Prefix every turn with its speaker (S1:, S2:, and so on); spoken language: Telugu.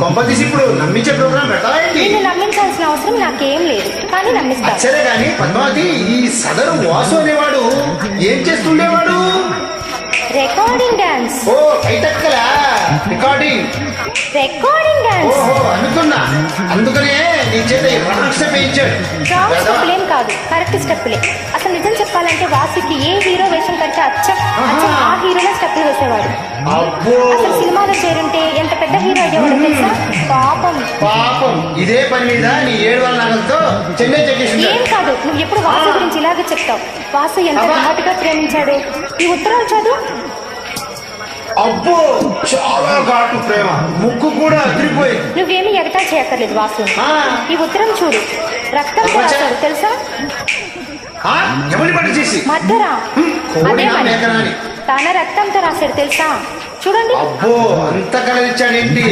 S1: కొంపతీసి ఇప్పుడు నమ్మించే ప్రోగ్రామ్ పెడతావా ఏంటి?
S2: నిన్ను నమ్మించాల్సిన అవసరం నాకేం లేదు, కానీ నమ్మిస్తాను.
S1: సరే గాని పద్మావతి, ఈ సదరు వాసు అనేవాడు ఏం చేస్తుండేవాడు?
S2: Recording dance.
S1: ఓ కైతక్కలా రికార్డింగ్.
S2: Recording dance.
S1: ఓహో అనుకున్నా, అందుకనే నీ చేత ఈ రాంగ్ స్టెప్ వేయించాడు.
S2: రాంగ్ స్టెప్పులేం కాదు, కరెక్ట్ స్టెప్పులే. అసలు నిజం చెప్పాలంటే వాసుకి ఏ హీరో వేషం కడితే అచ్చం ఆ హీరోలో స్టెప్పులు వేసేవాడు.
S1: అబ్బో
S2: అసలు సినిమాలో చేరుంటే ఎంత పెద్ద హీరో అయ్యేవాడు తెలుసా? పాపం
S1: పాపం, ఇదే పని మీద నీ 7 నగలతో చెన్నై చెక్కేసి.
S2: ఏం కాదు, నువ్వు ఎప్పుడు వాసు గురించి ఇలాగే చెప్తావు. వాసు ఎంత ఘాటుగా ప్రేమించాడు. ఈ ఉత్తరాలు చదువు.
S1: అబ్బో చాలా ఘాటు ప్రేమ, ముక్కు కూడా అదిరిపోయింది.
S2: నువ్వేమీ ఎగతా చేయక్కర్లేదు వాసు.
S1: ఆ.
S2: ఈ ఉత్తరం చూడు, రక్తంతో రాశాడు తెలుసా?
S1: ఎవరి పని చేసి
S2: మద్దరా అదే పని. తన రక్తంతో రాశాడు తెలుసా? చూడండి.
S1: అబ్బో అంత కలరిచ్చాడేంటి?